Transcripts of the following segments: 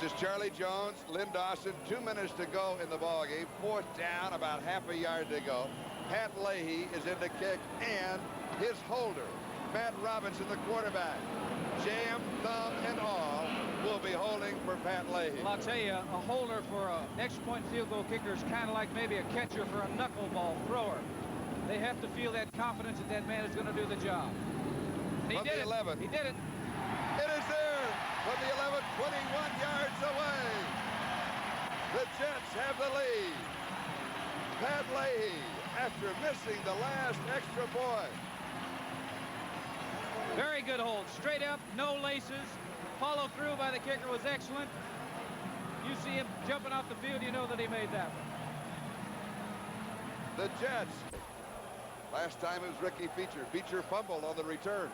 This is Charlie Jones, Lynn Dawson, 2 minutes to go in the ball game. 4th down, about half a yard to go. Pat Leahy is in the kick, and his holder, Matt Robinson, the quarterback. Jam, thumb, and all will be holding for Pat Leahy. Well, I'll tell you, a holder for a next point field goal kicker is kind of like maybe a catcher for a knuckleball thrower. They have to feel that confidence that that man is going to do the job. And he From did the it. 11. He did it. It is there from the 11, 21 yards away. The Jets have the lead. Pat Leahy, after missing the last extra point. Very good hold. Straight up, no laces. Follow through by the kicker was excellent. You see him jumping off the field, you know that he made that one. The Jets. Last time it was Ricky Feature. Feature fumbled on the return.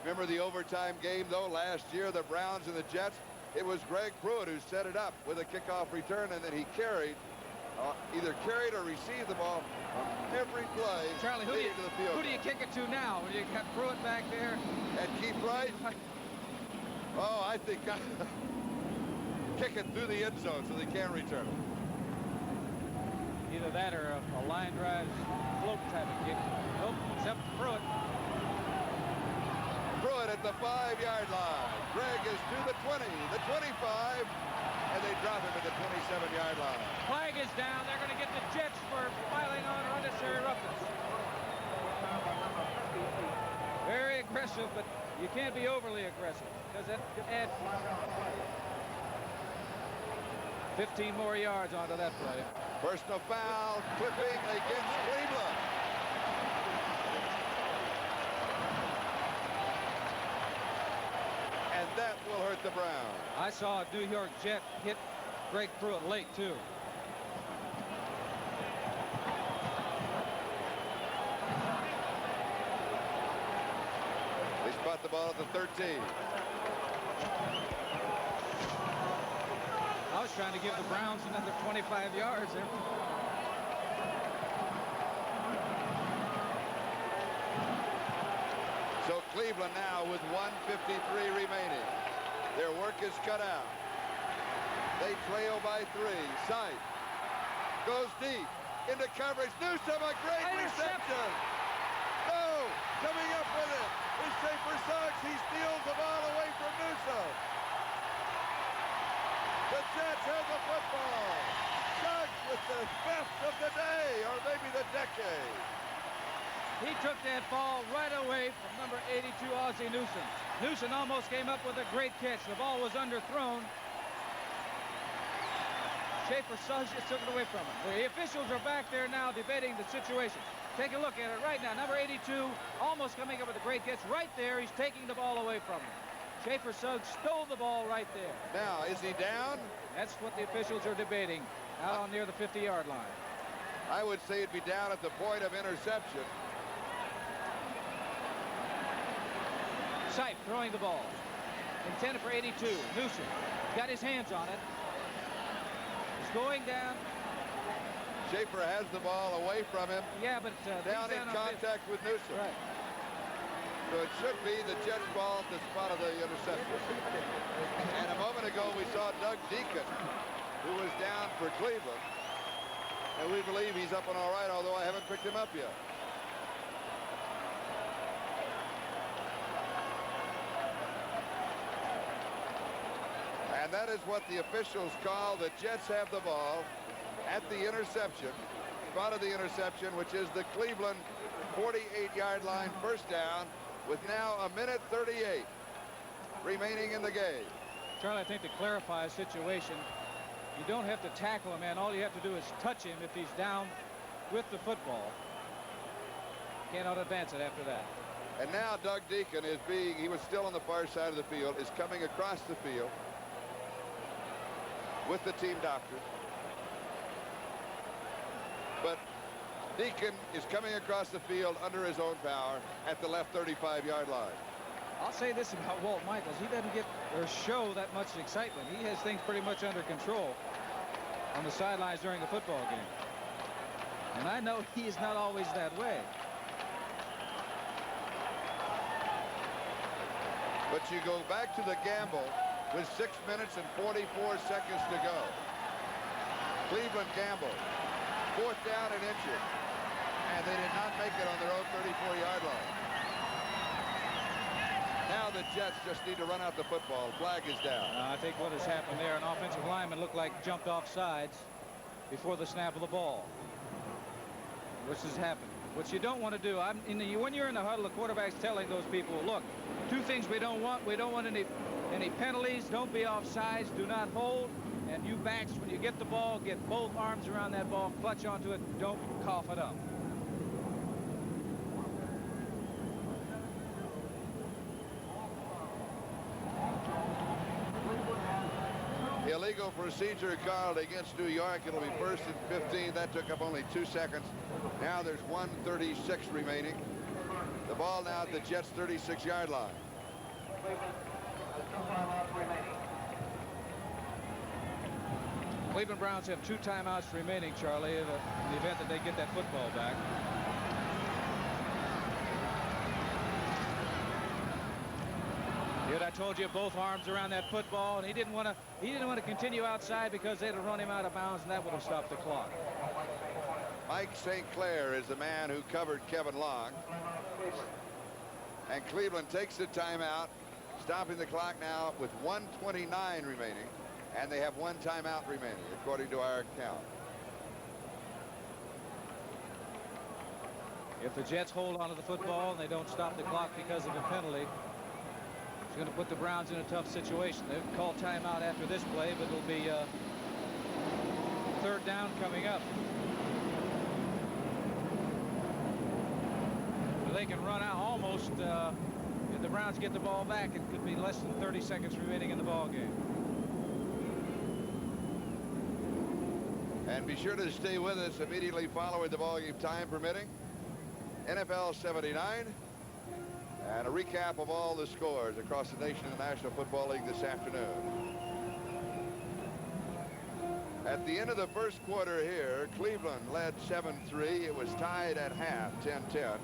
Remember the overtime game, though, last year, the Browns and the Jets? It was Greg Pruitt who set it up with a kickoff return, and then he carried, either carried or received the ball on every play. Charlie, who do field. you kick it to now? You got Pruitt back there. And Keith Wright? Oh, I think kick it through the end zone so they can't return it. Either that or a line drive float type of kick. Nope, except Pruitt. Pruitt at the 5-yard line. Greg is to the 20, the 25, and they drop him at the 27-yard line. Flag is down. They're going to get the Jets for filing on unnecessary roughness. Very aggressive, but you can't be overly aggressive because that could add 15 more yards onto that play. Personal foul, clipping against Cleveland. And that will hurt the Browns. I saw a New York Jet hit Greg Pruitt late, too. They spot the ball at the 13. I was trying to give the Browns another 25 yards there. So Cleveland now with 1:53 remaining. Their work is cut out. They trail by 3. Sight goes deep into coverage. Newsome, a great reception. No, coming up with it is Schaefer Suggs. He steals the ball away from Newsome. The Jets have the football. Suggs with the best of the day, or maybe the decade. He took that ball right away from number 82, Ozzie Newsome. Newsome almost came up with a great catch. The ball was underthrown. Schaefer Suggs just took it away from him. The officials are back there now debating the situation. Take a look at it right now. Number 82 almost coming up with a great catch right there. He's taking the ball away from him. Schaefer Suggs stole the ball right there. Now, is he down? That's what the officials are debating out on near the 50-yard line. I would say it'd be down at the point of interception. Sipe throwing the ball. Intended for 82. Newsome got his hands on it. He's going down. Schaefer has the ball away from him. Yeah, but down in contact with Newsome. Right. So it should be the Jets ball at the spot of the interception. And a moment ago we saw Doug Deacon, who was down for Cleveland. And we believe he's up and all right, although I haven't picked him up yet. And that is what the officials call the Jets have the ball at the interception, spot of the interception, which is the Cleveland 48-yard line, first down, with now 1:38 remaining in the game. Charlie, I think to clarify a situation, you don't have to tackle a man. All you have to do is touch him if he's down with the football. Cannot advance it after that. And now Doug Deacon is he was still on the far side of the field, is coming across the field with the team doctor. But Deacon is coming across the field under his own power at the left 35-yard line. I'll say this about Walt Michaels. He doesn't get or show that much excitement. He has things pretty much under control on the sidelines during the football game. And I know he is not always that way. But you go back to the gamble with 6 minutes and 44 seconds to go. Cleveland gambled. 4th down and inches. And they did not make it on their own 34-yard line. Now the Jets just need to run out the football. Flag is down. I think what has happened there, an offensive lineman looked like jumped off sides before the snap of the ball. Which has happened. What you don't want to do, when you're in the huddle, the quarterback's telling those people, look, 2 things we don't want. We don't want any penalties. Don't be off sides. Do not hold. And you backs, when you get the ball, get both arms around that ball, clutch onto it. Don't cough it up. Illegal procedure called against New York. It'll be 1st and 15. That took up only 2 seconds. Now there's 1:36 remaining. The ball now at the Jets' 36-yard line. Cleveland Browns have 2 timeouts remaining, Charlie, in the event that they get that football back. I told you, both arms around that football, and he didn't want to continue outside because they'd have run him out of bounds, and that would have stopped the clock. Mike St. Clair is the man who covered Kevin Long. And Cleveland takes the timeout, stopping the clock now with 1:29 remaining, and they have 1 timeout remaining, according to our count. If the Jets hold onto the football and they don't stop the clock because of a penalty, it's going to put the Browns in a tough situation. They'll call timeout after this play, but it'll be 3rd down coming up. They can run out almost. If the Browns get the ball back, it could be less than 30 seconds remaining in the ball game. And be sure to stay with us immediately following the ball game, time permitting. NFL 79. And a recap of all the scores across the nation in the National Football League this afternoon. At the end of the first quarter here, Cleveland led 7-3. It was tied at half, 10-10.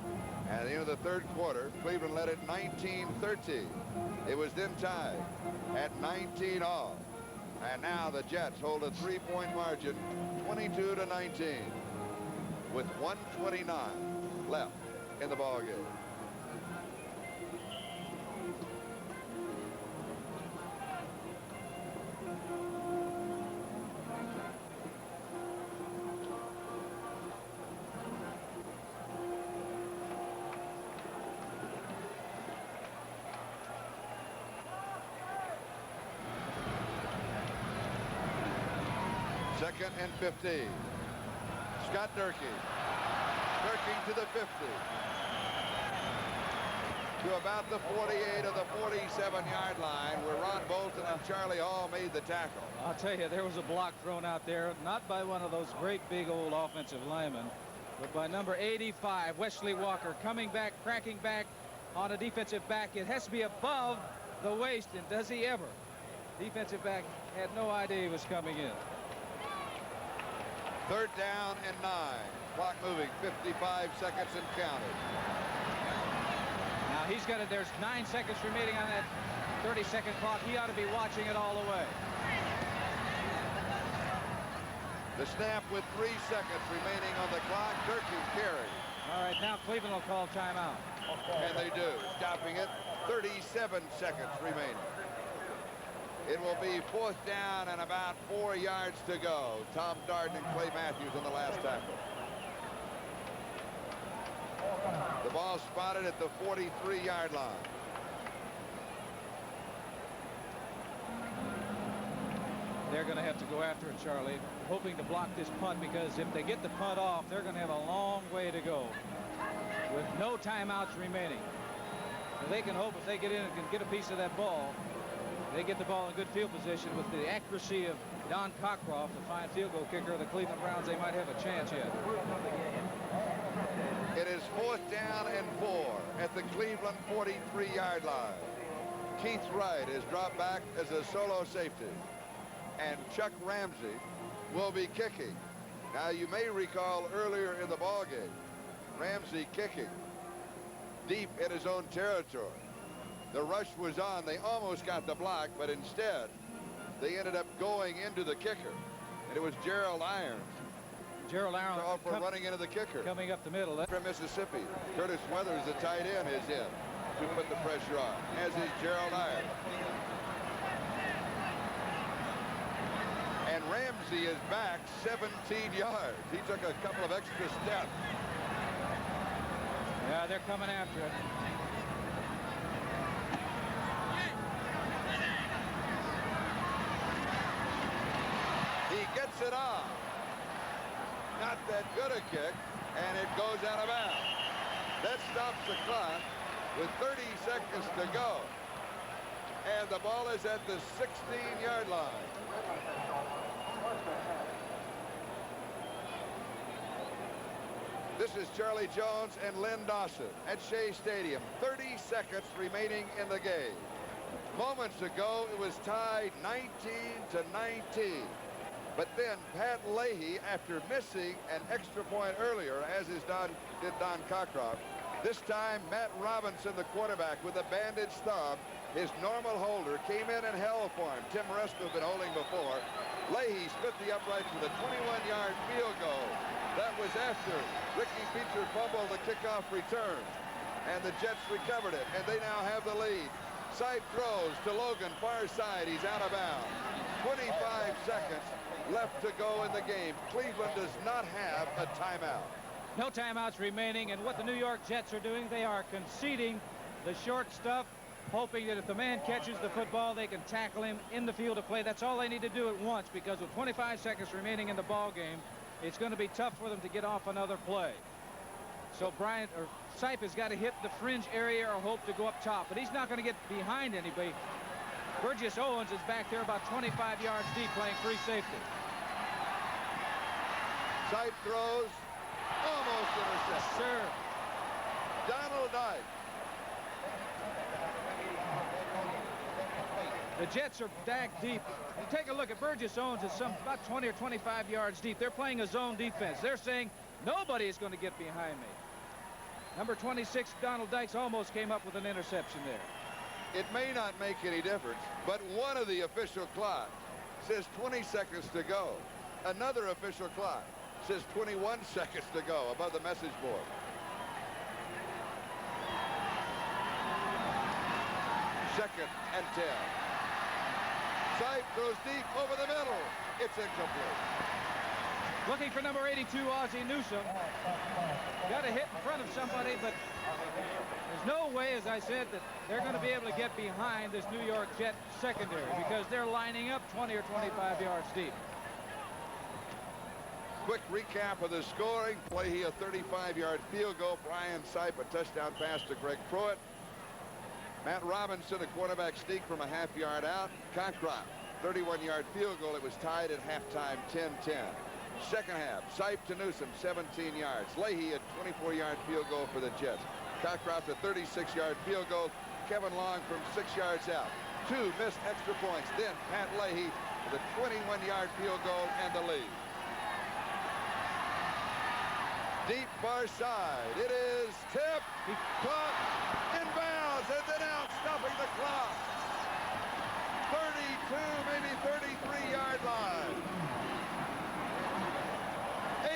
At the end of the 3rd quarter, Cleveland led it 19-13. It was then tied at 19-all. And now the Jets hold a 3-point margin, 22-19, with 1:29 left in the ball game. Second and 15. Scott Durkee. Durkee to the 50. To about the 48 of the 47-yard line, where Ron Bolton and Charlie Hall made the tackle. I'll tell you, there was a block thrown out there, not by one of those great big old offensive linemen, but by number 85, Wesley Walker, coming back, cracking back on a defensive back. It has to be above the waist, and does he ever? Defensive back had no idea he was coming in. 3rd down and 9. Clock moving, 55 seconds and counting. Now he's got it. There's 9 seconds remaining on that 30-second clock. He ought to be watching it all the way. The snap with 3 seconds remaining on the clock. Durkee carries. All right, now Cleveland will call timeout. And they do, stopping it. 37 seconds remaining. It will be 4th down and about 4 yards to go. Tom Darden and Clay Matthews on the last tackle. The ball spotted at the 43-yard line. They're going to have to go after it, Charlie, hoping to block this punt, because if they get the punt off, they're going to have a long way to go with no timeouts remaining. So they can hope if they get in and can get a piece of that ball, they get the ball in good field position with the accuracy of Don Cockcroft, the fine field goal kicker of the Cleveland Browns. They might have a chance yet. It is 4th down and 4 at the Cleveland 43-yard line. Keith Wright is dropped back as a solo safety, and Chuck Ramsey will be kicking. Now, you may recall earlier in the ballgame, Ramsey kicking deep in his own territory. The rush was on. They almost got the block, but instead they ended up going into the kicker. And it was Gerald Irons. Gerald Irons called for running into the kicker. Coming up the middle. From Mississippi. Curtis Weathers, the tight end, is in to put the pressure on, as is Gerald Irons. And Ramsey is back 17 yards. He took a couple of extra steps. Yeah, they're coming after it. He gets it off. Not that good a kick, and it goes out of bounds. That stops the clock with 30 seconds to go. And the ball is at the 16-yard line. This is Charlie Jones and Len Dawson at Shea Stadium. 30 seconds remaining in the game. Moments ago, it was tied 19-19. But then Pat Leahy, after missing an extra point earlier, as did Don Cockcroft, this time Matt Robinson, the quarterback, with a bandaged thumb, his normal holder, came in and held for him. Tim Moresco had been holding before. Leahy split the uprights with a 21-yard field goal. That was after Ricky Beecher fumbled the kickoff return. And the Jets recovered it, and they now have the lead. Sipe throws to Logan, far side. He's out of bounds. 25 seconds left to go in the game. Cleveland does not have a timeout. No timeouts remaining, and what the New York Jets are doing, they are conceding the short stuff, hoping that if the man catches the football, they can tackle him in the field of play. That's all they need to do at once, because with 25 seconds remaining in the ball game, it's going to be tough for them to get off another play. So Sipe has got to hit the fringe area or hope to go up top, but he's not going to get behind anybody. Burgess Owens is back there about 25 yards deep playing free safety. Sipe throws, almost intercepted. Sure. Donald Dyke. The Jets are back deep. Take a look at Burgess Owens is about 20 or 25 yards deep. They're playing a zone defense. They're saying nobody is going to get behind me. Number 26, Donald Dykes, almost came up with an interception there. It may not make any difference, but one of the official clocks says 20 seconds to go. Another official clock says 21 seconds to go above the message board. Second and 10. Sipe throws deep over the middle. It's incomplete. Looking for number 82, Ozzie Newsome. Got a hit in front of somebody, but there's no way, as I said, that they're going to be able to get behind this New York Jet secondary because they're lining up 20 or 25 yards deep. Quick recap of the scoring. Leahy, a 35-yard field goal. Brian Sipe, a touchdown pass to Greg Pruitt. Matt Robinson, a quarterback sneak from a half-yard out. Cockcroft, 31-yard field goal. It was tied at halftime, 10-10. Second half, Sipe to Newsome, 17 yards. Leahy, a 24-yard field goal for the Jets. Cockcroft, a 36-yard field goal. Kevin Long from 6 yards out. 2 missed extra points. Then Pat Leahy with a 21-yard field goal and the lead. Deep far side. It is tipped, caught, inbounds, and then out, stopping the clock. 32, maybe 33-yard line.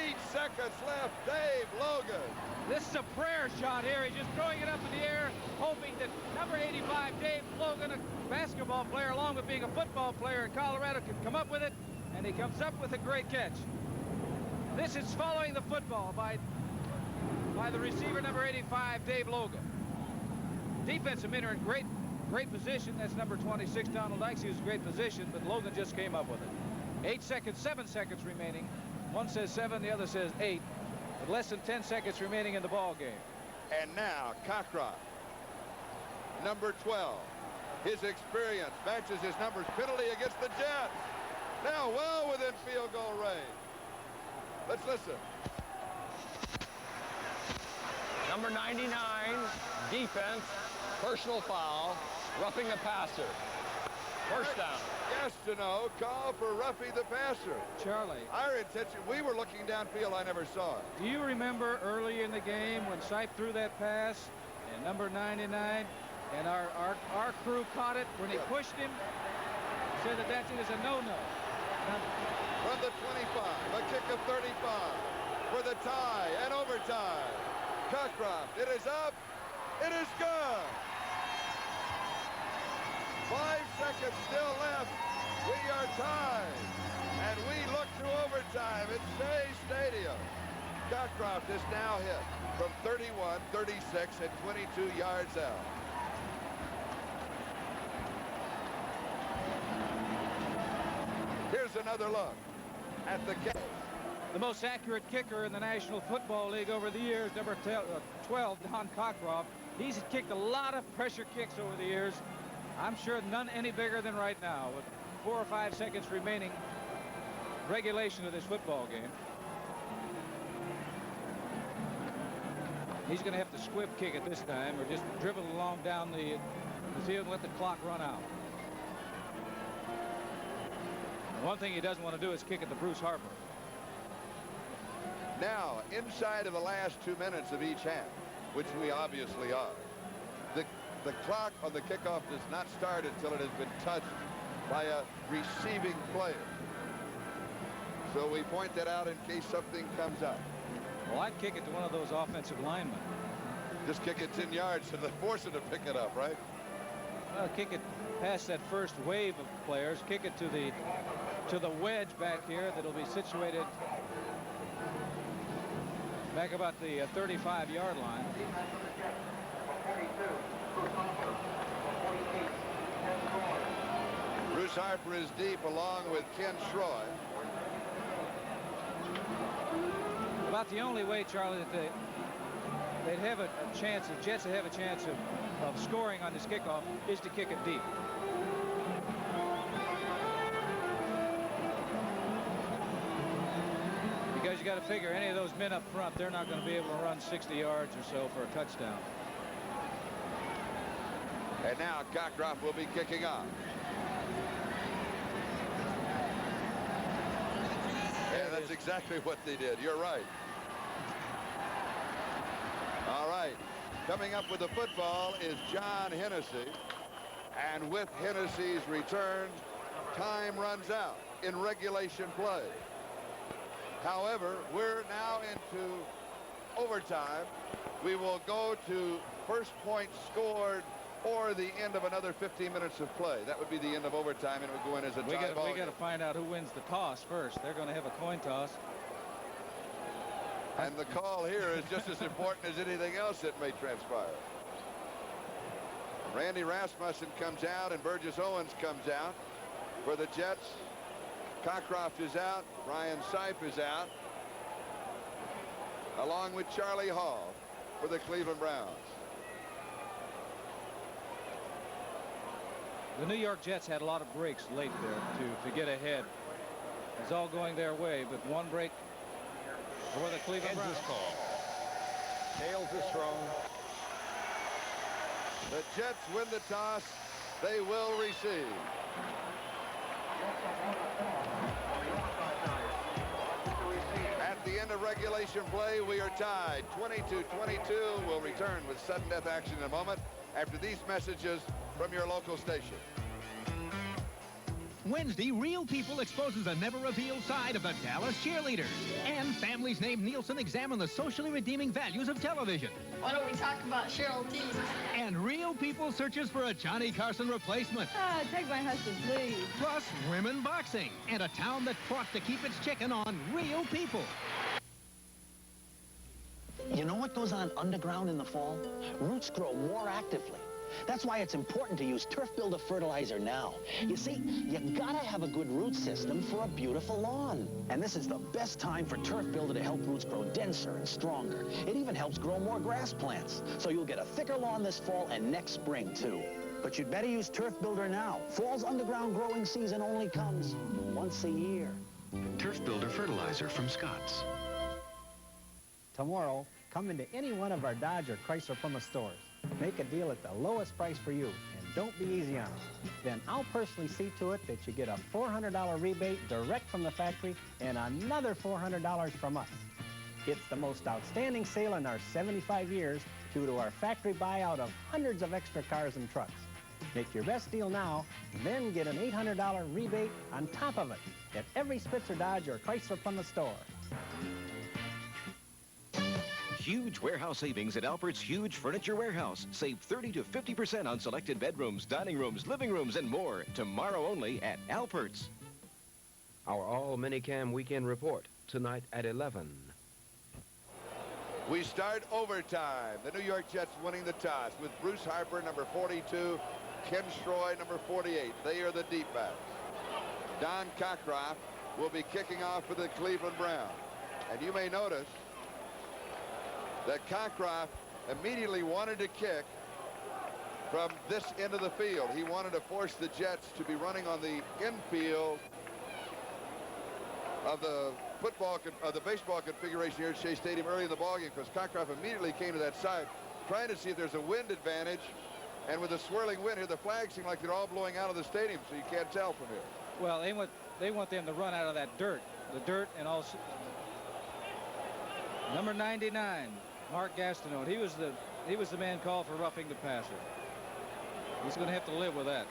8 seconds left. Dave Logan. This is a prayer shot here. He's just throwing it up in the air, hoping that number 85, Dave Logan, a basketball player, along with being a football player in Colorado, can come up with it, and he comes up with a great catch. This is following the football by the receiver, number 85, Dave Logan. Defensive men are in great position. That's number 26, Donald Dykes. He was in great position, but Logan just came up with it. 7 seconds remaining. One says 7, the other says 8. With less than 10 seconds remaining in the ball game. And now Cockcroft, number 12. His experience matches his numbers. Penalty against the Jets. Now well within field goal range. Let's listen. Number 99, defense, personal foul, roughing the passer. First down. Yes to no. Call for roughing the passer. Charlie. Our intention, we were looking downfield. I never saw it. Do you remember early in the game when Sipe threw that pass and number 99 And our crew caught it when he pushed him. Said that it is a no-no. From the 25, a kick of 35 for the tie and overtime. Cockcroft, it is up. It is good. 5 seconds still left. We are tied. And we look to overtime at Shea Stadium. Cockcroft is now hit from 31, 36, and 22 yards out. Here's another look at the kick. The most accurate kicker in the National Football League over the years, number 12, Don Cockcroft. He's kicked a lot of pressure kicks over the years. I'm sure none any bigger than right now, with 4 or 5 seconds remaining regulation of this football game. He's going to have to squib kick it this time, or just dribble along down the field and let the clock run out. And one thing he doesn't want to do is kick it to Bruce Harper. Now, inside of the last 2 minutes of each half, which we obviously are, the clock on the kickoff does not start until it has been touched by a receiving player. So we point that out in case something comes up. Well, I'd kick it to one of those offensive linemen. Just kick it 10 yards and then force it to pick it up, right? Well, kick it past that first wave of players. Kick it to the wedge back here that'll be situated back about the 35-yard line. Bruce Harper is deep along with Ken Schroy. About the only way, Charlie, that they'd have a chance, the Jets would have a chance of scoring on this kickoff is to kick it deep. Because you got to figure any of those men up front, they're not going to be able to run 60 yards or so for a touchdown. And now Cockcroft will be kicking off. Yeah, that's exactly what they did. You're right. All right. Coming up with the football is John Hennessy. And with Hennessy's return, time runs out in regulation play. However, we're now into overtime. We will go to first point scored or the end of another 15 minutes of play. That would be the end of overtime, and it would go in as a tie ball. We got to find out who wins the toss first. They're going to have a coin toss. And the call here is just as important as anything else that may transpire. Randy Rasmussen comes out and Burgess Owens comes out for the Jets. Cockcroft is out. Ryan Sipe is out, along with Charlie Hall for the Cleveland Browns. The New York Jets had a lot of breaks late there to get ahead. It's all going their way, but one break for the Cleveland Browns. Call. Tails is thrown. The Jets win the toss. They will receive. At the end of regulation play, we are tied 22-22. We'll return with sudden death action in a moment after these messages from your local station. Wednesday, Real People exposes a never-revealed side of the Dallas Cheerleaders. And families named Nielsen examine the socially redeeming values of television. Why don't we talk about Cheryl T? And Real People searches for a Johnny Carson replacement. Take my husband, please. Plus, women boxing. And a town that fought to keep its chicken on Real People. You know what goes on underground in the fall? Roots grow more actively. That's why it's important to use Turf Builder fertilizer now. You see, you gotta have a good root system for a beautiful lawn. And this is the best time for Turf Builder to help roots grow denser and stronger. It even helps grow more grass plants. So you'll get a thicker lawn this fall and next spring, too. But you'd better use Turf Builder now. Fall's underground growing season only comes once a year. Turf Builder fertilizer from Scotts. Tomorrow, come into any one of our Dodge or Chrysler Plymouth stores. Make a deal at the lowest price for you, and don't be easy on us. Then I'll personally see to it that you get a $400 rebate direct from the factory and another $400 from us. It's the most outstanding sale in our 75 years, due to our factory buyout of hundreds of extra cars and trucks. Make your best deal now, then get an $800 rebate on top of it at every Spitzer Dodge or Chrysler Plymouth store. Huge warehouse savings at Alpert's Huge Furniture Warehouse. Save 30 to 50% on selected bedrooms, dining rooms, living rooms, and more. Tomorrow only at Alpert's. Our all-minicam weekend report, tonight at 11. We start overtime. The New York Jets winning the toss with Bruce Harper, number 42, Ken Stroy, number 48. They are the deep backs. Don Cockcroft will be kicking off for the Cleveland Browns. And you may notice that Cockcroft immediately wanted to kick from this end of the field. He wanted to force the Jets to be running on the infield of the baseball configuration here at Shea Stadium early in the ballgame, because Cockcroft immediately came to that side, trying to see if there's a wind advantage. And with the swirling wind here, the flags seem like they're all blowing out of the stadium, so you can't tell from here. Well, they want them to run out of that dirt. The dirt, and also number 99, Mark Gastineau. He was the man called for roughing the passer. He's going to have to live with that,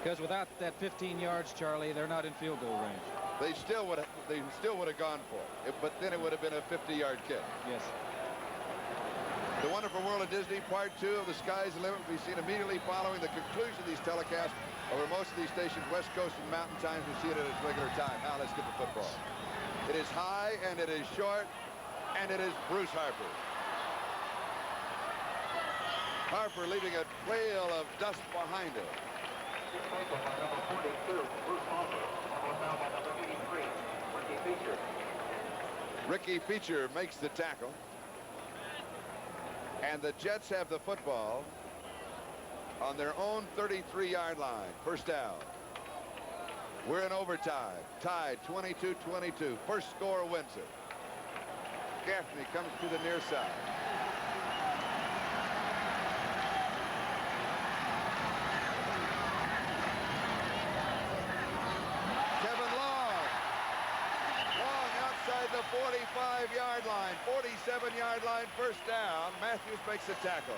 because without that 15 yards, Charlie, they're not in field goal range. They still would have gone for it, but then it would have been a 50-yard kick. Yes. The Wonderful World of Disney, Part 2 of The Sky's the Limit, will be seen immediately following the conclusion of these telecasts over most of these stations. West Coast and Mountain Times will see it at its regular time. Now let's get to football. It is high, and it is short, and it is Bruce Harper. Harper leaving a trail of dust behind him. Ricky Feature makes the tackle. And the Jets have the football on their own 33-yard line. First down. We're in overtime. Tied 22-22. First score wins it. Gaffney comes to the near side. Kevin Long. Long outside the 45-yard line. 47-yard line, first down. Matthews makes a tackle.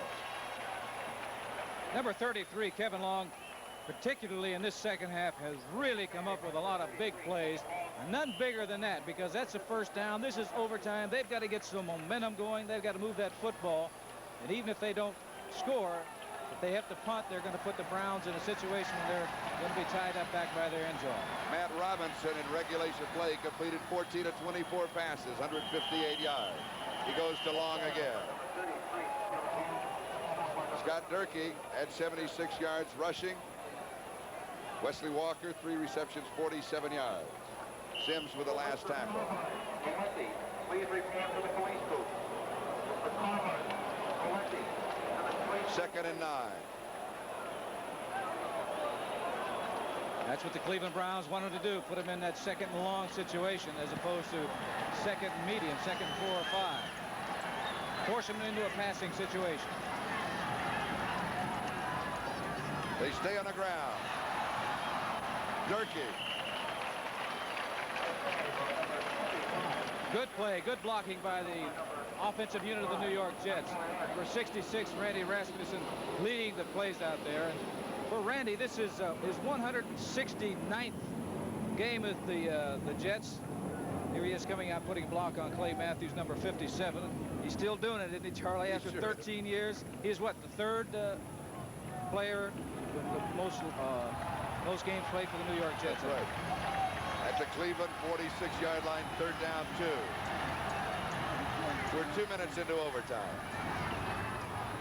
Number 33, Kevin Long, particularly in this second half, has really come up with a lot of big plays. And none bigger than that, because that's a first down. This is overtime. They've got to get some momentum going. They've got to move that football. And even if they don't score, if they have to punt, they're going to put the Browns in a situation where they're going to be tied up back by their end zone. Matt Robinson in regulation play completed 14 of 24 passes, 158 yards. He goes to Long again. Scott Durkee at 76 yards rushing. Wesley Walker, 3 receptions, 47 yards. Sims with the last tackle. Second and 9. That's what the Cleveland Browns wanted to do, put him in that second and long situation as opposed to second and medium, second and 4 or 5. Force him into a passing situation. They stay on the ground. Durkee. Good play, good blocking by the offensive unit of the New York Jets. For 66, Randy Rasmussen leading the plays out there. And for Randy, this is his 169th game with the Jets. Here he is coming out, putting a block on Clay Matthews, number 57. He's still doing it, isn't he, Charlie? After 13 years, he's what, the third player with the most games played for the New York Jets. That's right. At the Cleveland 46-yard line, third down 2. We're 2 minutes into overtime.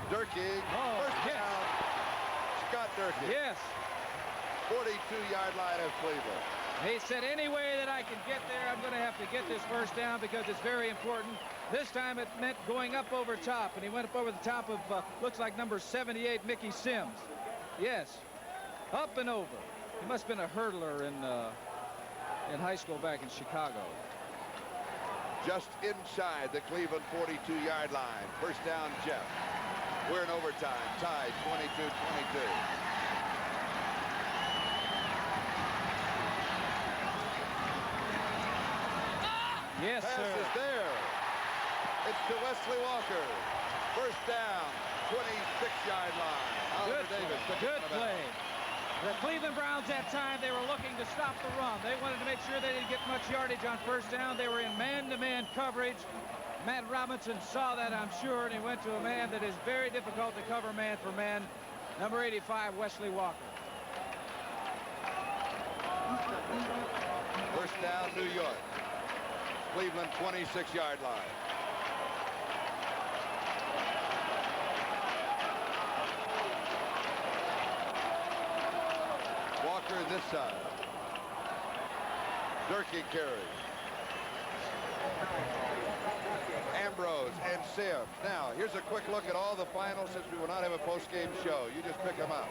Durkee, first down. Scott Durkee. Yes. 42-yard line of Cleveland. He said, any way that I can get there, I'm going to have to get this first down because it's very important. This time it meant going up over top, and he went up over the top of, looks like number 78, Mickey Sims. Yes, up and over. He must have been a hurdler in high school back in Chicago. Just inside the Cleveland 42-yard line. First down, Jeff. We're in overtime, tied 22-22. Yes, pass sir. Is there. It's to Wesley Walker. First down, 26-yard line. Oliver Davis. Good play. The Cleveland Browns that time, they were looking to stop the run. They wanted to make sure they didn't get much yardage on first down. They were in man-to-man coverage. Matt Robinson saw that, I'm sure, and he went to a man that is very difficult to cover man for man. Number 85, Wesley Walker. First down, New York. Cleveland 26-yard line. Walker this side. Durkee carries. Ambrose and Sims. Now, here's a quick look at all the finals since we will not have a post-game show. You just pick them out.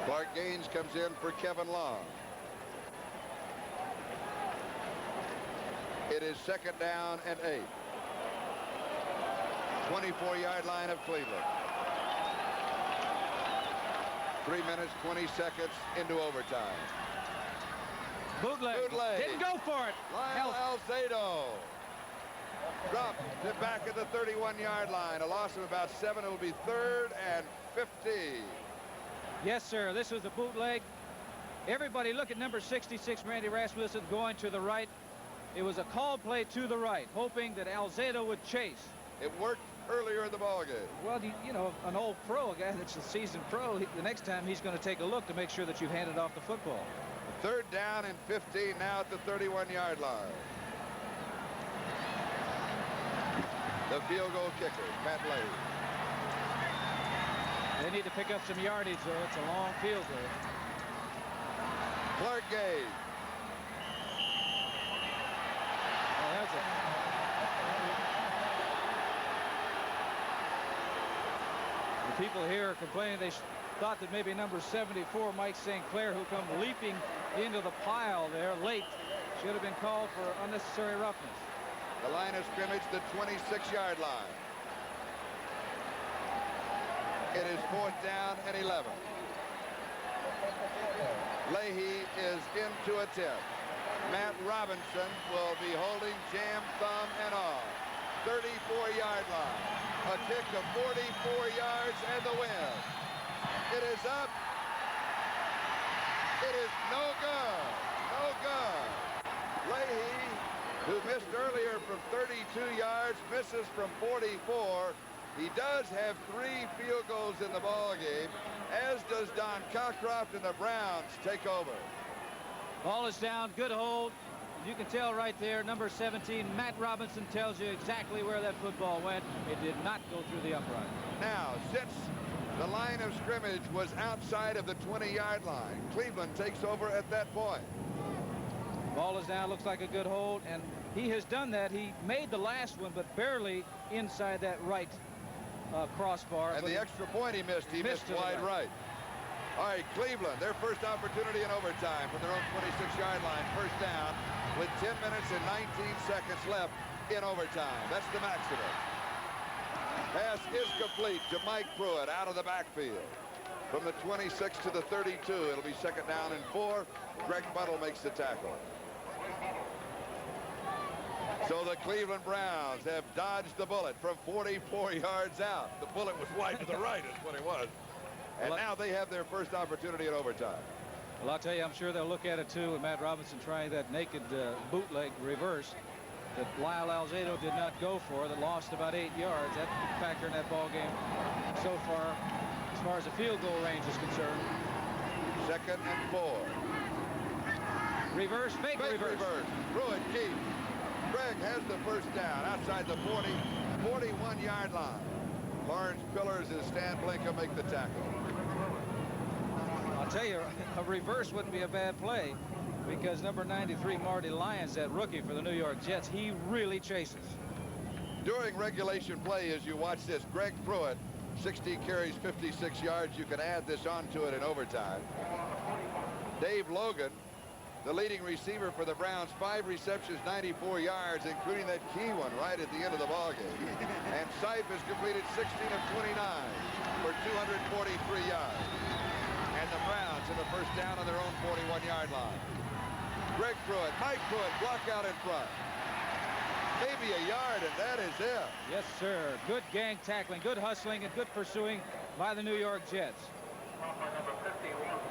Clark Gaines comes in for Kevin Long. It is second down and 8. 24-yard line of Cleveland. 3 minutes, 20 seconds into overtime. Bootleg. Didn't go for it. Lyle Alzado dropped it back at the 31-yard line. A loss of about 7. It will be 3rd and 50. Yes, sir. This was a bootleg. Everybody look at number 66, Randy Rasmussen, going to the right. It was a call play to the right, hoping that Alzado would chase. It worked earlier in the ballgame. Well, you know, an old pro, a guy that's a seasoned pro, the next time he's going to take a look to make sure that you've handed off the football. 3rd down and 15 now at the 31-yard line. The field goal kicker, Matt Leahy. They need to pick up some yardage, though. It's a long field goal. Clark Gaines. Oh, that's it. The people here are complaining they thought that maybe number 74, Mike St. Clair, who come leaping into the pile there late, should have been called for unnecessary roughness. The line of scrimmage, the 26-yard line. It is 4th down and 11. Leahy is into attempt. Matt Robinson will be holding jam, thumb, and all. 34-yard line. A kick of 44 yards and the win. It is up. It is no good. No good. Leahy, who missed earlier from 32 yards, misses from 44. He does have 3 field goals in the ball game, as does Don Cockcroft, and the Browns take over. Ball is down. Good hold. You can tell right there, number 17, Matt Robinson, tells you exactly where that football went. It did not go through the upright. Now, since the line of scrimmage was outside of the 20-yard line, Cleveland takes over at that point. Ball is down. Looks like a good hold, and he has done that. He made the last one, but barely inside that right crossbar. And the extra point he missed wide right. All right, Cleveland, their first opportunity in overtime from their own 26-yard line. First down with 10 minutes and 19 seconds left in overtime. That's the maximum. Pass is complete to Mike Pruitt out of the backfield. From the 26 to the 32, it'll be second down and 4. Greg Buttle makes the tackle. So the Cleveland Browns have dodged the bullet from 44 yards out. The bullet was wide to the right is what it was. And now they have their first opportunity in overtime. Well, I'll tell you, I'm sure they'll look at it, too, with Matt Robinson trying that naked bootleg reverse that Lyle Alzado did not go for, that lost about 8 yards. That factor in that ball game so far, as far as the field goal range is concerned. Second and 4. Reverse, fake reverse. Pruitt keeps. Greg has the first down outside the 41-yard line. Lawrence Pillars and Stan Blinka make the tackle. I'll tell you, a reverse wouldn't be a bad play because number 93, Marty Lyons, that rookie for the New York Jets, he really chases. During regulation play, as you watch this, Greg Pruitt, 60 carries, 56 yards. You can add this onto it in overtime. Dave Logan, the leading receiver for the Browns, 5 receptions, 94 yards, including that key one right at the end of the ballgame. And Seif has completed 16 of 29 for 243 yards. And the Browns and a first down on their own 41-yard line. Greg Pruitt, Mike Pruitt, block out in front. Maybe a yard, and that is it. Yes, sir. Good gang tackling, good hustling, and good pursuing by the New York Jets.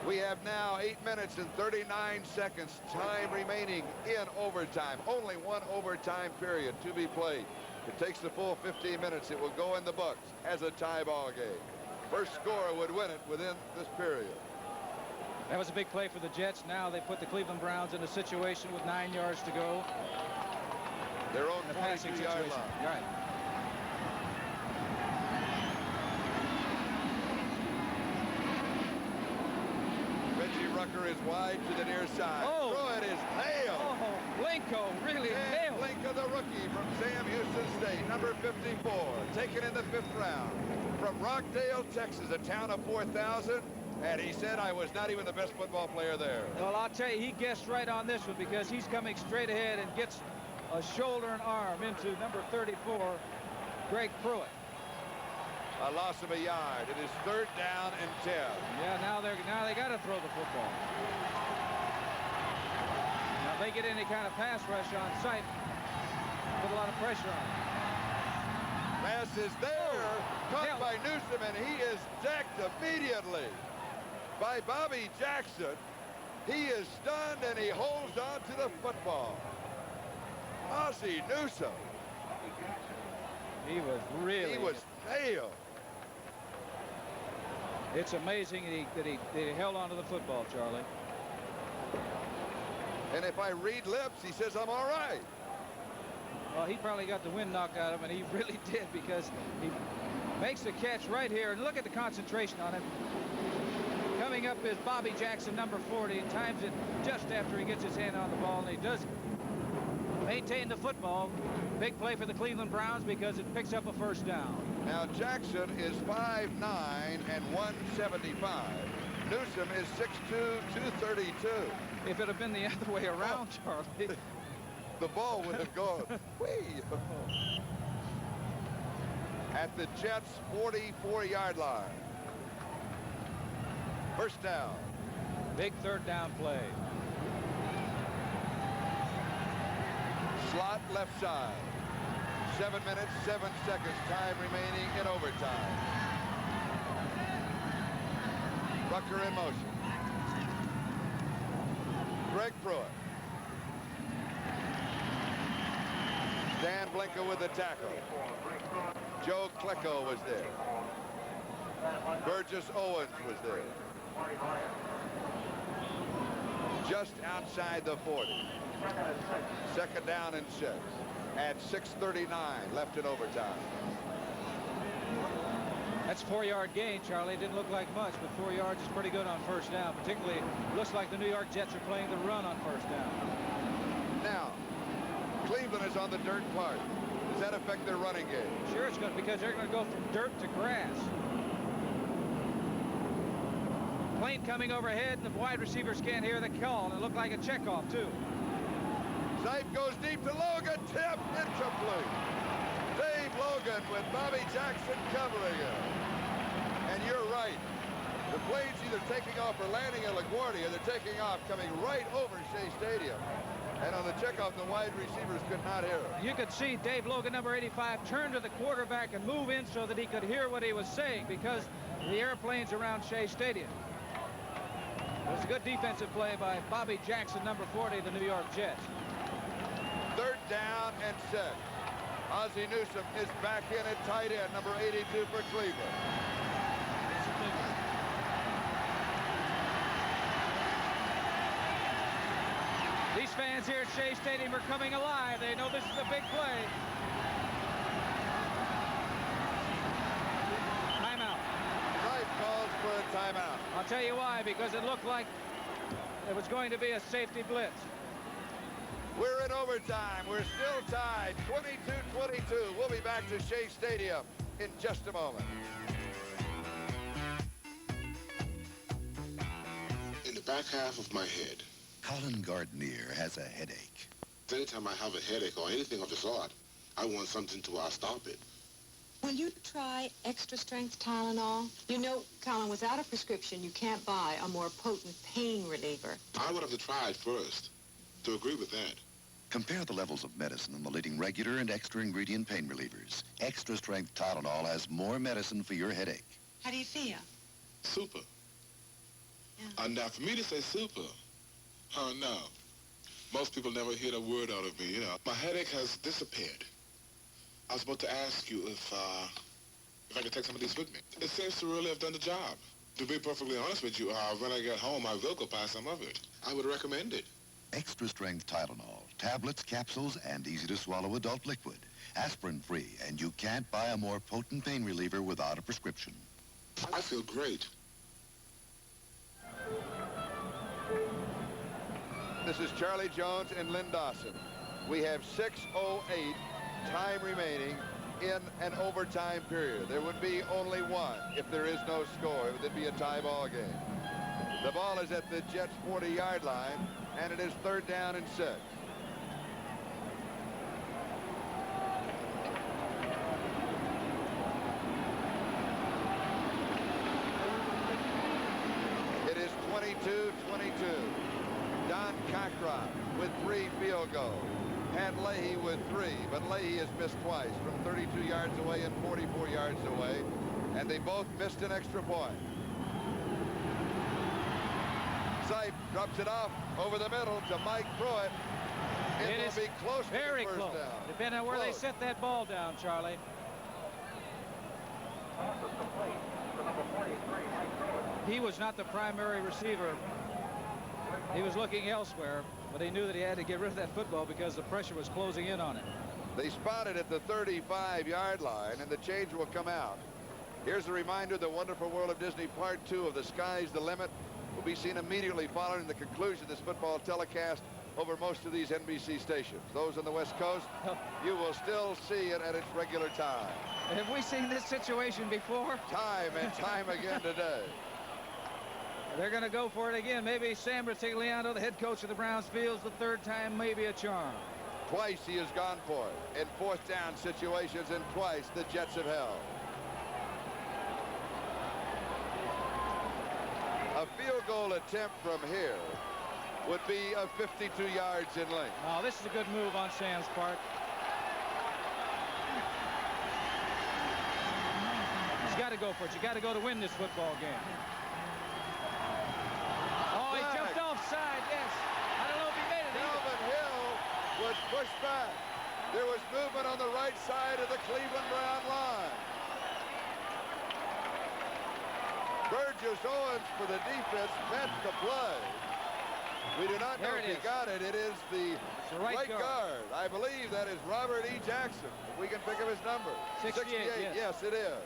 We have now 8 minutes and 39 seconds time remaining in overtime. Only one overtime period to be played. If it takes the full 15 minutes, it will go in the books as a tie ball game. First scorer would win it within this period. That was a big play for the Jets. Now they put the Cleveland Browns in a situation with 9 yards to go. Their own in a passing 22-yard situation. line. Right. Reggie Rucker is wide to the near side. Oh. Pruitt is nailed. Oh, Blinko really Dan nailed. Blinko, the rookie from Sam Houston State, number 54, taken in the 5th round from Rockdale, Texas, a town of 4,000. And he said, I was not even the best football player there. Well, I'll tell you, he guessed right on this one because he's coming straight ahead and gets a shoulder and arm into number 34, Greg Pruitt. A loss of a yard. It is 3rd down and 10. Yeah, now they got to throw the football. Now if they get any kind of pass rush on sight, put a lot of pressure on them. Pass is there, caught by Newsome, and he is decked immediately by Bobby Jackson. He is stunned, and he holds on to the football. Ozzie Newsome. He was really... He was nailed. It's amazing that he held on to the football, Charlie. And if I read lips, he says, I'm all right. Well, he probably got the wind knocked out of him, and he really did, because he makes the catch right here. And look at the concentration on him. Coming up is Bobby Jackson, number 40, and times it just after he gets his hand on the ball, and he does maintain the football. Big play for the Cleveland Browns because it picks up a first down. Now, Jackson is 5'9" and 175. Newsome is 6'2", 232. If it had been the other way around, Charlie, the ball would have gone way at the Jets' 44-yard line. First down. Big 3rd down play. Slot left side. 7 minutes, 7 seconds, time remaining in overtime. Rucker in motion. Greg Pruitt. Dan Blinko with the tackle. Joe Klecko was there. Burgess Owens was there. Just outside the 40. 2nd down and 6 at 6:39 left in overtime. That's a 4-yard gain, Charlie. It didn't look like much, but 4 yards is pretty good on first down. Particularly, looks like the New York Jets are playing the run on first down. Now, Cleveland is on the dirt part. Does that affect their running game? Sure it's going to, because they're going to go from dirt to grass. Plane coming overhead, and the wide receivers can't hear the call. And it looked like a checkoff, too. Snipe goes deep to Logan. Tip, incomplete. Dave Logan with Bobby Jackson covering him. And you're right. The plane's either taking off or landing at LaGuardia. They're taking off, coming right over Shea Stadium. And on the checkoff, the wide receivers could not hear him. You could see Dave Logan, number 85, turn to the quarterback and move in so that he could hear what he was saying because the airplanes around Shea Stadium. It was a good defensive play by Bobby Jackson, number 40, the New York Jets. 3rd down and 6. Ozzie Newsome is back in at tight end, number 82 for Cleveland. These fans here at Shea Stadium are coming alive. They know this is a big play. Timeout. Snipe calls for a timeout. I'll tell you why, because it looked like it was going to be a safety blitz. We're in overtime. We're still tied, 22-22. We'll be back to Shea Stadium in just a moment. In the back half of my head. Colin Gardner has a headache. Anytime I have a headache or anything of the sort, I want something to stop it. Will you try extra strength Tylenol? You know, Colin, without a prescription, you can't buy a more potent pain reliever. I would have to try it first to agree with that. Compare the levels of medicine in the leading regular and extra ingredient pain relievers. Extra strength Tylenol has more medicine for your headache. How do you feel? Super. Yeah. Now, for me to say super, oh, no. Most people never hear the word out of me, you know. My headache has disappeared. I was about to ask you if I could take some of these with me. It seems to really have done the job. To be perfectly honest with you, when I get home, I will go buy some of it. I would recommend it. Extra strength Tylenol. Tablets, capsules, and easy-to-swallow adult liquid. Aspirin-free, and you can't buy a more potent pain reliever without a prescription. I feel great. This is Charlie Jones and Lynn Dawson. We have 6:08 time remaining in an overtime period. There would be only one if there is no score. It would be a tie ball game. The ball is at the Jets' 40-yard line, and it is 3rd down and 6. It is 22-22. Don Cockroft with 3 field goals. Pat Leahy with 3, but Leahy has missed twice, from 32 yards away and 44 yards away, and they both missed an extra point. Sipe drops it off over the middle to Mike Pruitt. It will be close to very the first close. down. Depending on where they set that ball down, Charlie. He was not the primary receiver. He was looking elsewhere, but he knew that he had to get rid of that football because the pressure was closing in on it. They spotted at the 35-yard line, and the change will come out. Here's a reminder: the Wonderful World of Disney Part 2 of The Sky's the Limit will be seen immediately following the conclusion of this football telecast over most of these NBC stations. Those on the West Coast, you will still see it at its regular time. Have we seen this situation before? Time and time again today. They're going to go for it again. Maybe Sam Rutigliano, the head coach of the Browns, feels the 3rd time may be a charm. Twice he has gone for it in 4th down situations, and twice the Jets have held. A field goal attempt from here would be of 52 yards in length. Oh, this is a good move on Sam's part. He's got to go for it. You got to go to win this football game. Oh, he jumped offside, yes. I don't know if he made it. Calvin Hill was pushed back. There was movement on the right side of the Cleveland Brown line. Burgess Owens for the defense met the play. We do not know if he got it. It is the right guard. I believe that is Robert E. Jackson, if we can pick up his number. 68, yes, it is.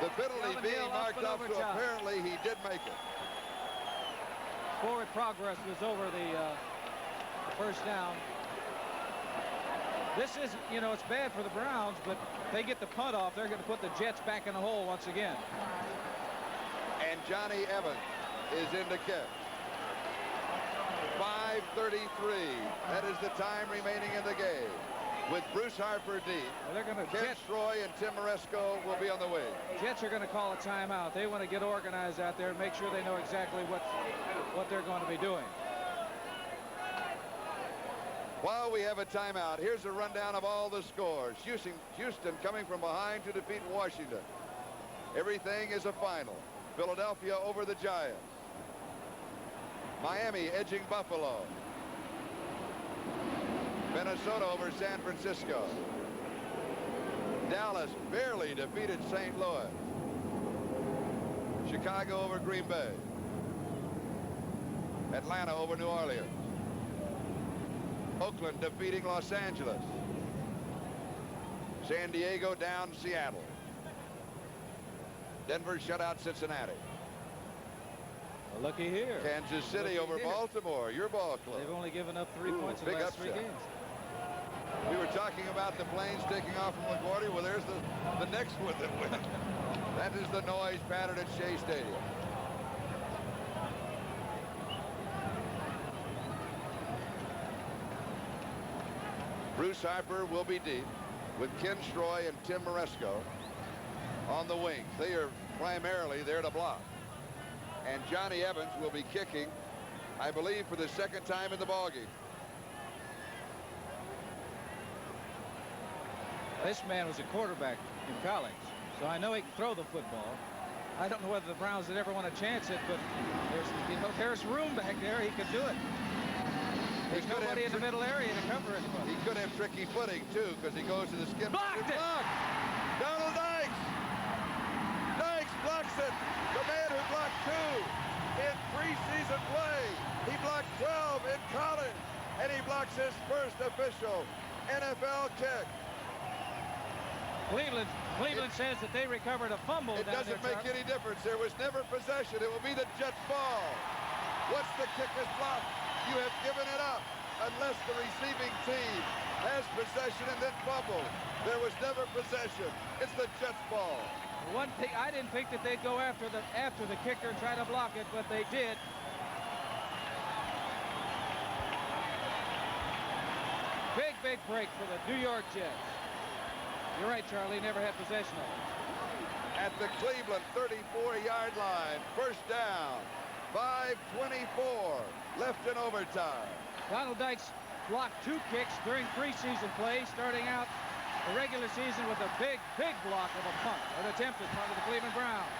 The penalty being marked up, so apparently he did make it. Forward progress was over the 1st down. This is, you know, it's bad for the Browns, but if they get the punt off, they're going to put the Jets back in the hole once again. And Johnny Evans is in to kick. 5:33. That is the time remaining in the game. With Bruce Harper deep, Ken Stroy and Tim Maresco will be on the wing. Jets are going to call a timeout. They want to get organized out there and make sure they know exactly what they're going to be doing. While we have a timeout, here's a rundown of all the scores. Houston coming from behind to defeat Washington. Everything is a final. Philadelphia over the Giants. Miami edging Buffalo. Minnesota over San Francisco. Dallas barely defeated St. Louis. Chicago over Green Bay. Atlanta over New Orleans. Oakland defeating Los Angeles. San Diego down Seattle. Denver shut out Cincinnati. Well, looky here. Kansas City over Baltimore, your ball club. They've only given up 3 points in the last 3 games. We were talking about the planes taking off from LaGuardia. Well, there's the next one that went. That is the noise pattern at Shea Stadium. Bruce Harper will be deep. with Ken Stroy and Tim Moresco on the wings. They are primarily there to block. And Johnny Evans will be kicking, I believe, for the second time in the ballgame. This man was a quarterback in college, so I know he can throw the football. I don't know whether the Browns would ever want to chance it, but there's room back there. He could do it. There's nobody in the middle area to cover anybody. He could have tricky footing, too, because he goes to the skin. Blocked it! Donald Dykes! Dykes blocks it! The man who blocked 2 in preseason play. He blocked 12 in college, and he blocks his first official NFL kick. Cleveland says that they recovered a fumble. It doesn't make any difference. There was never possession. It will be the Jets' ball. Once the kick is blocked, you have given it up unless the receiving team has possession and then fumble. There was never possession. It's the Jets' ball. One thing, I didn't think that they'd go after the kicker and try to block it, but they did. Big break for the New York Jets. You're right, Charlie, never had possession of it. At the Cleveland 34-yard line, first down, 5:24 left in overtime. Donald Dykes blocked 2 kicks during preseason play, starting out the regular season with a big block of a punt, an attempted punt of the Cleveland Browns.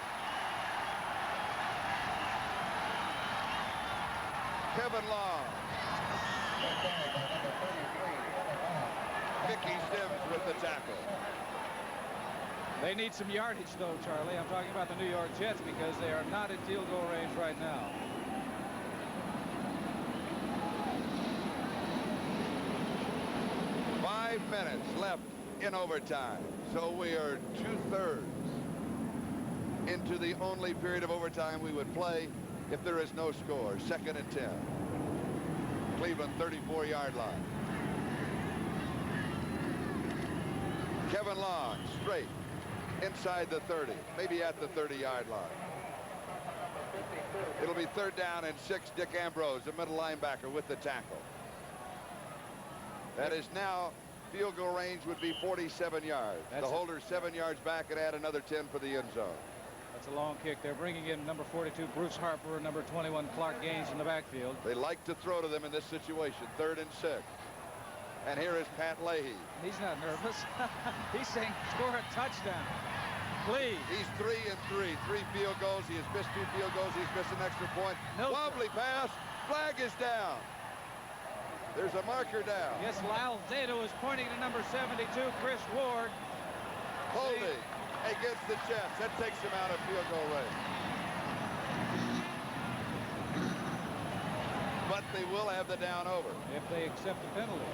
Kevin Long. Mickey Sims with the tackle. They need some yardage, though, Charlie. I'm talking about the New York Jets because they are not in field goal range right now. Five minutes left in overtime. So we are 2/3 into the only period of overtime we would play if there is no score. 2nd and 10. Cleveland 34-yard line. Kevin Long straight inside the 30, maybe at the 30-yard line. It'll be 3rd down and 6. Dick Ambrose, the middle linebacker, with the tackle. That is now field goal range would be 47 yards. The holder 7 yards back and add another 10 for the end zone. That's a long kick. They're bringing in number 42 Bruce Harper and number 21 Clark Gaines in the backfield. They like to throw to them in this situation. 3rd and 6. And here is Pat Leahy. He's not nervous. He's saying score a touchdown. Please. He's 3 and 3. 3 field goals. He has missed 2 field goals. He's missed an extra point. No, wobbly pass. Flag is down. There's a marker down. Yes, Lyle Zato is pointing to number 72, Chris Ward. Holding against the Jets. That takes him out of field goal range. But they will have the down over. If they accept the penalty.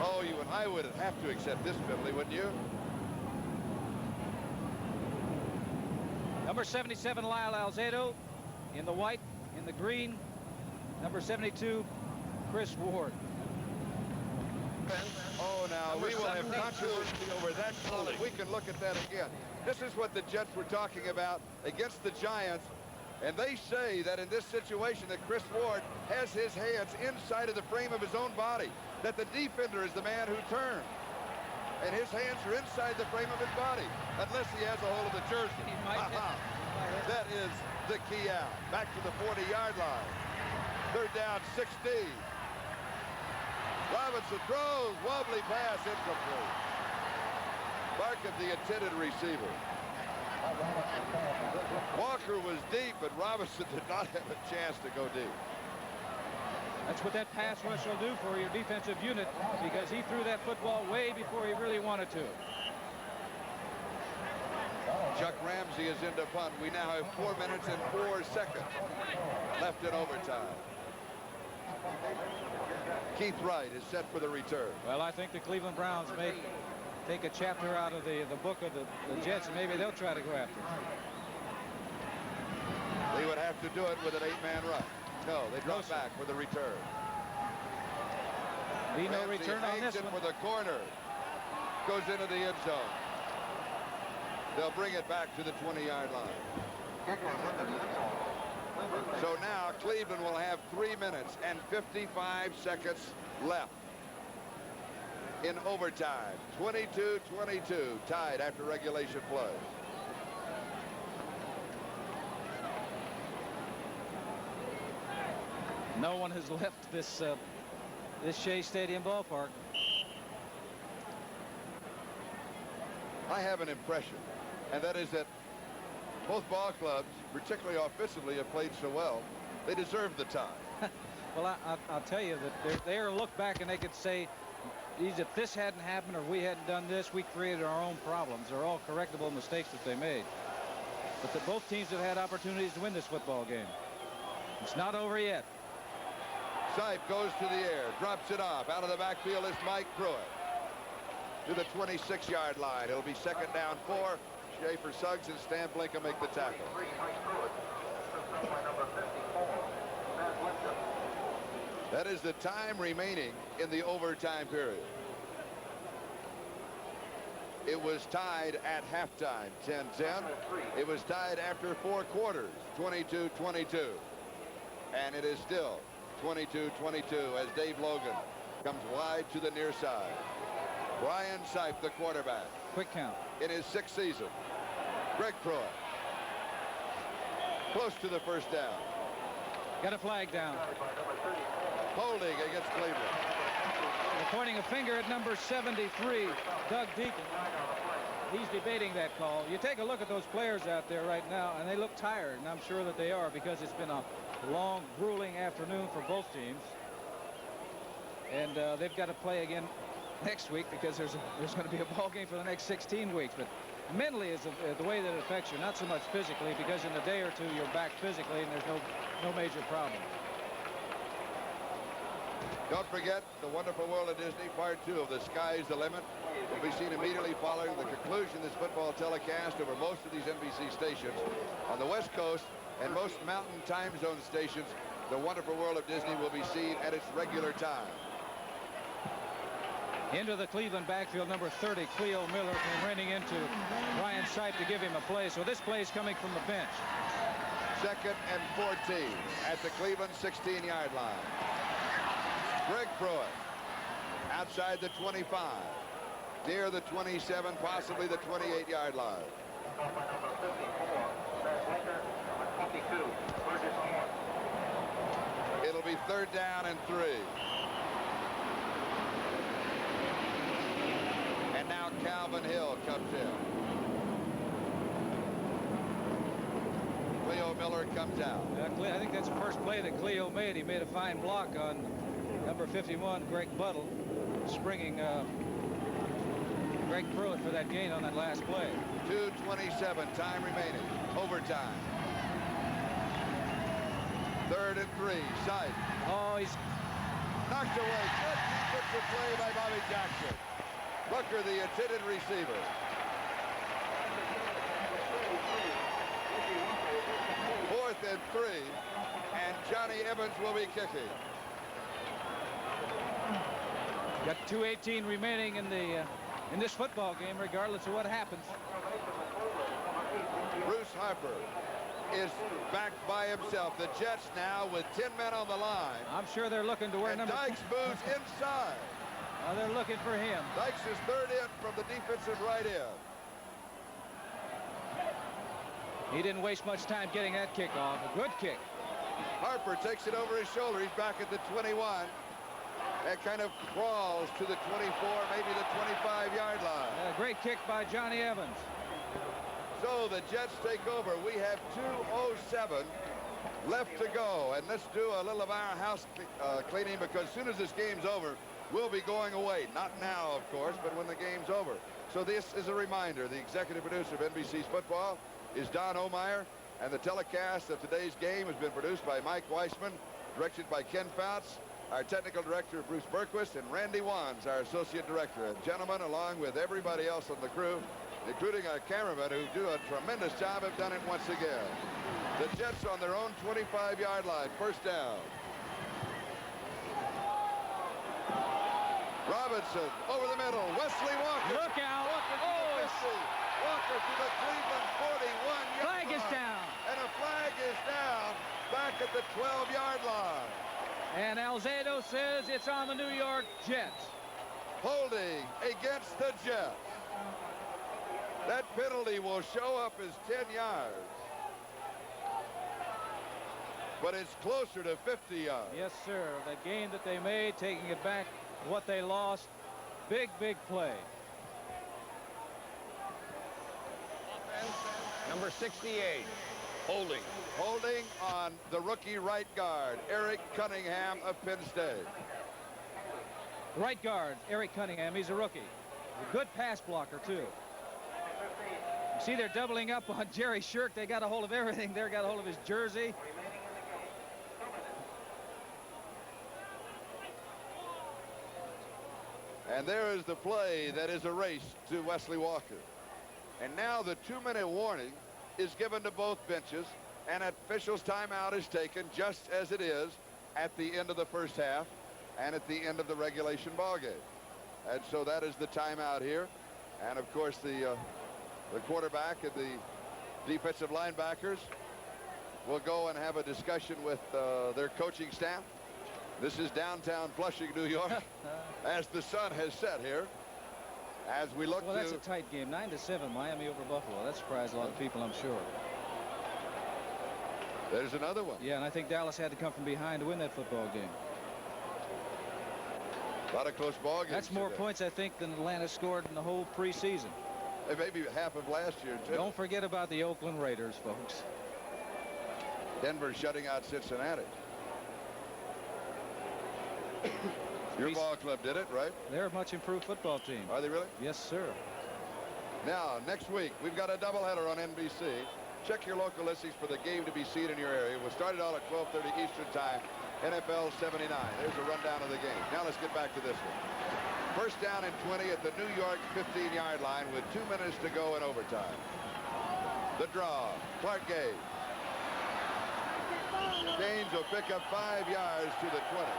Oh, I would have to accept this penalty, wouldn't you? Number 77, Lyle Alzado, in the white, in the green. Number 72, Chris Ward. Oh, now we will have controversy over that. We can look at that again. This is what the Jets were talking about against the Giants. And they say that in this situation that Chris Ward has his hands inside of the frame of his own body, that the defender is the man who turned. And his hands are inside the frame of his body, unless he has a hold of the jersey. That is the key out. Back to the 40-yard line. 3rd down, 16. Robinson throws, wobbly pass, incomplete. Barkett, the intended receiver. Walker was deep, but Robinson did not have a chance to go deep. That's what that pass rush will do for your defensive unit, because he threw that football way before he really wanted to. Chuck Ramsey is into punt. We now have 4 minutes and 4 seconds left in overtime. Keith Wright is set for the return. Well, I think the Cleveland Browns may take a chapter out of the book of the Jets, and maybe they'll try to go after it. They would have to do it with an 8-man rush. No, they drop back for the return. Be no return on this one. For the corner. Goes into the end zone. They'll bring it back to the 20-yard line. So now Cleveland will have 3 minutes and 55 seconds left. in overtime. 22-22, tied after regulation play. No one has left this Shea Stadium ballpark. I have an impression, and that is that both ball clubs, particularly offensively, have played so well, they deserve the tie. Well, I'll tell you that they're look back and they could say, if this hadn't happened or we hadn't done this, we created our own problems. They're all correctable mistakes that they made. But both teams have had opportunities to win this football game. It's not over yet. Sipe goes to the air, drops it off. Out of the backfield is Mike Pruitt to the 26-yard line. It'll be second down 4. Schaefer Suggs and Stan Blinken make the tackle. That is the time remaining in the overtime period. It was tied at halftime, 10-10. It was tied after 4 quarters, 22-22. And it is still 22-22 as Dave Logan comes wide to the near side. Brian Sipe, the quarterback. Quick count. In his 6th season. Greg Pruitt. Close to the first down. Got a flag down. Holding against Cleveland. They're pointing a finger at number 73, Doug Deacon. He's debating that call. You take a look at those players out there right now, and they look tired, and I'm sure that they are because it's been a long, grueling afternoon for both teams. And they've got to play again next week because there's going to be a ball game for the next 16 weeks. But mentally is the way that it affects you, not so much physically, because in a day or two you're back physically and there's no major problem. Don't forget The Wonderful World of Disney, Part 2 of The Sky's the Limit will be seen immediately following the conclusion of this football telecast over most of these NBC stations. On the West Coast and most Mountain Time Zone stations, The Wonderful World of Disney will be seen at its regular time. Into the Cleveland backfield, number 30, Cleo Miller, came running into Brian Sipe to give him a play. So this play is coming from the bench. 2nd and 14 at the Cleveland 16-yard line. Greg Pruitt outside the 25, near the 27, possibly the 28-yard line. It'll be 3rd down and 3. And now Calvin Hill comes in. Cleo Miller comes out. I think that's the first play that Cleo made. He made a fine block on number 51, Greg Buttle, springing Greg Pruitt for that gain on that last play. 2:27, time remaining. Overtime. 3rd and 3. Sipe. Oh, he's knocked away. Good defensive play by Bobby Jackson. Booker, the intended receiver. Fourth and 3, and Johnny Evans will be kicking. Got 2:18 remaining in this football game, regardless of what happens. Bruce Harper is back by himself. The Jets now with 10 men on the line. I'm sure they're looking to where and number. Dykes moves inside. They're looking for him. Dykes is 3rd in from the defensive right end. He didn't waste much time getting that kick off. A good kick. Harper takes it over his shoulder. He's back at the 21. And kind of crawls to the 24, maybe the 25-yard line. A great kick by Johnny Evans. So the Jets take over. We have 2:07 left to go. And let's do a little of our house cleaning, because as soon as this game's over, we'll be going away. Not now, of course, but when the game's over. So this is a reminder. The executive producer of NBC's football is Don Omeyer, and the telecast of today's game has been produced by Mike Weissman, directed by Ken Fouts. Our technical director, Bruce Berquist, and Randy Wands, our associate director. And gentlemen, along with everybody else on the crew, including our cameramen who do a tremendous job, have done it once again. The Jets on their own 25-yard line, 1st down. Robinson over the middle. Wesley Walker. Look out. Walker to the 50. Walker to the Cleveland 41-yard line. Flag is down. And a flag is down back at the 12-yard line. And Alzado says it's on the New York Jets. Holding against the Jets. That penalty will show up as 10 yards. But it's closer to 50 yards. Yes, sir. That gain that they made, taking it back, what they lost. Big, big play. Number 68, holding. Holding on the rookie right guard, Eric Cunningham of Penn State. Right guard, Eric Cunningham. He's a rookie. A good pass blocker, too. You see, they're doubling up on Jerry Shirk. They got a hold of everything there. Got a hold of his jersey. And there is the play that is erased to Wesley Walker. And now the 2-minute warning is given to both benches, and officials' timeout is taken just as it is at the end of the first half and at the end of the regulation ball game. And so that is the timeout here. And of course the quarterback and the defensive linebackers will go and have a discussion with their coaching staff. This is downtown Flushing, New York, as the sun has set here. As we look well, that's a tight game. 9-7, Miami over Buffalo. That surprised a lot of people, I'm sure. There's another one. Yeah, and I think Dallas had to come from behind to win that football game. A lot of close ball games. That's more points, I think, than Atlanta scored in the whole preseason. Maybe half of last year, too. Don't forget about the Oakland Raiders, folks. Denver shutting out Cincinnati. Your ball club did it, right? They're a much improved football team. Are they really? Yes, sir. Now, next week, we've got a doubleheader on NBC. Check your local listings for the game to be seen in your area. We'll start it all at 12:30 Eastern Time, NFL 79. There's a rundown of the game. Now let's get back to this one. First down and 20 at the New York 15-yard line with 2 minutes to go in overtime. The draw, Clark Gage. Gaines will pick up 5 yards to the 20.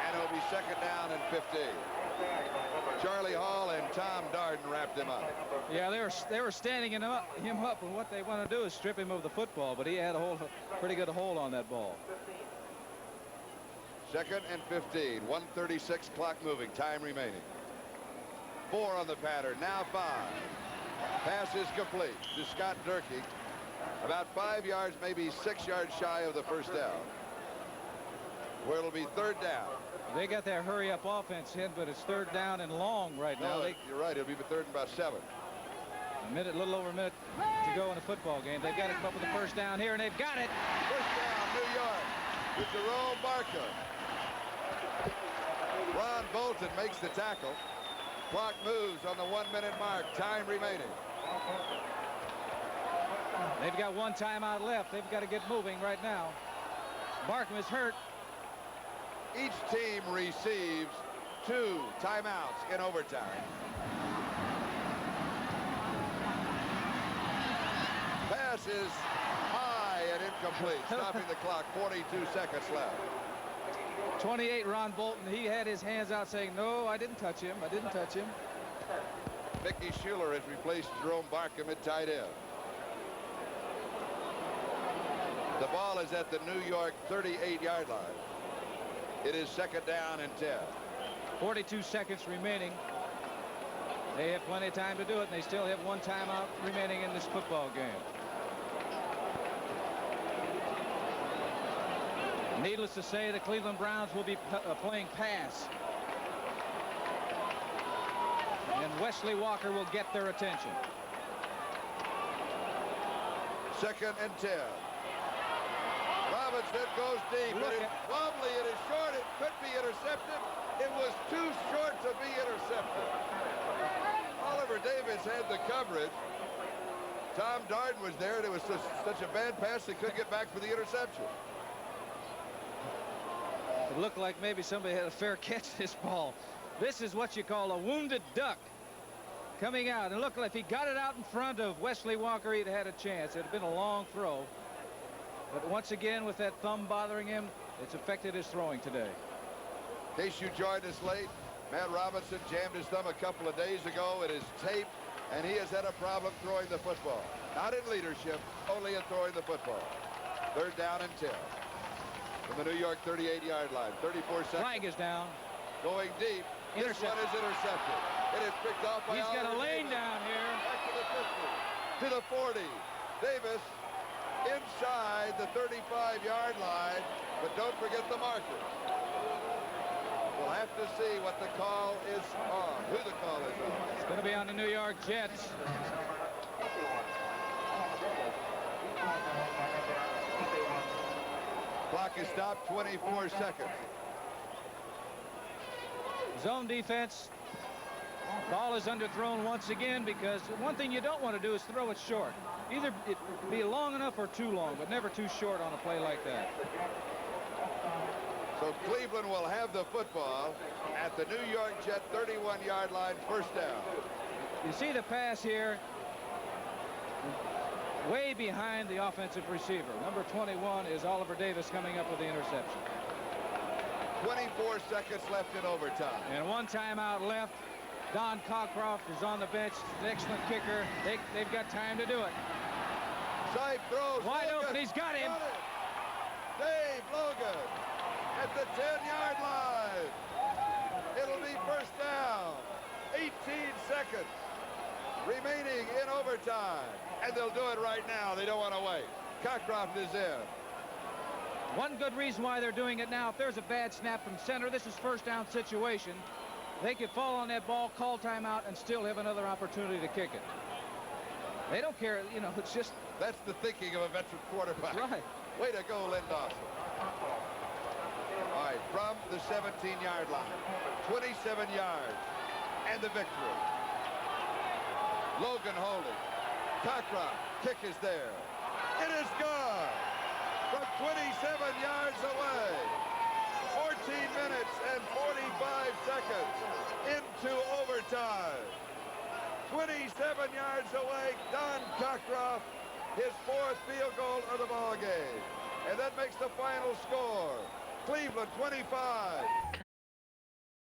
And it'll be second down and 15. Charlie Hall and Tom Darden wrapped him up. Yeah, they were standing him up, and what they want to do is strip him of the football, but he had a pretty good hold on that ball. Second and 15. 1:36 clock moving. Time remaining. 4 on the pattern. Now 5. Pass is complete to Scott Durkee. About 5 yards, maybe 6 yards shy of the first down. Where it'll be third down. They got their hurry-up offense in, but it's third down and long right now. No, you're right. It'll be third and about 7. A little over a minute to go in a football game. They've got to come up with the first down here, and they've got it. First down, New York, with Jerome Barca. Ron Bolton makes the tackle. Clock moves on the 1-minute mark. Time remaining. They've got 1 timeout left. They've got to get moving right now. Barkham is hurt. Each team receives 2 timeouts in overtime. Pass is high and incomplete, stopping the clock. 42 seconds left. 28, Ron Bolton. He had his hands out saying, no, I didn't touch him. I didn't touch him. Mickey Schuler has replaced Jerome Barkham at tight end. The ball is at the New York 38-yard line. It is second down and 10. 42 seconds remaining. They have plenty of time to do it, and they still have 1 timeout remaining in this football game. Needless to say, the Cleveland Browns will be playing pass. And Wesley Walker will get their attention. Second and 10. Robinson goes deep. It is wobbly. It is short. It could be intercepted. It was too short to be intercepted. Oliver Davis had the coverage. Tom Darden was there, and it was such a bad pass they couldn't get back for the interception. It looked like maybe somebody had a fair catch this ball. This is what you call a wounded duck coming out. And look, if he got it out in front of Wesley Walker, he'd had a chance. It had been a long throw. But once again, with that thumb bothering him, it's affected his throwing today. In case you joined us late, Matt Robinson jammed his thumb a couple of days ago. It is taped, and he has had a problem throwing the football. Not in leadership, only in throwing the football. Third down and 10. From the New York 38-yard line. 34 seconds. Flag is down. Going deep. This one is intercepted. It is picked off by He's got a Oliver lane Davis. down here. Back to the 50, to the 40. Davis inside the 35-yard line, but don't forget the marker. We'll have to see what the call is on, who the call is on. It's going to be on the New York Jets. Clock is stopped, 24 seconds. Zone defense. Ball is underthrown once again because one thing you don't want to do is throw it short. Either it be long enough or too long, but never too short on a play like that. So Cleveland will have the football at the New York Jet 31-yard line, first down. You see the pass here way behind the offensive receiver. Number 21 is Oliver Davis coming up with the interception. 24 seconds left in overtime. And one timeout left. Don Cockcroft is on the bench. An excellent kicker. They've got time to do it. Side throws. Wide Logan. open. He's got him. Dave Logan at the 10-yard line. It'll be first down. 18 seconds remaining in overtime. And they'll do it right now. They don't want to wait. Cockcroft is in. One good reason why they're doing it now, if there's a bad snap from center, this is first down situation. They could fall on that ball, call timeout, and still have another opportunity to kick it. They don't care, you know, it's just... That's the thinking of a veteran quarterback. Right. Way to go, Lynn Dawson. All right, from the 17-yard line, 27 yards, and the victory. Logan holding. Cockcroft, kick is there. It is gone from 27 yards away. 14 minutes and 45 seconds into overtime. 27 yards away, Don Cockcroft, his fourth field goal of the ball game. And that makes the final score. Cleveland 25,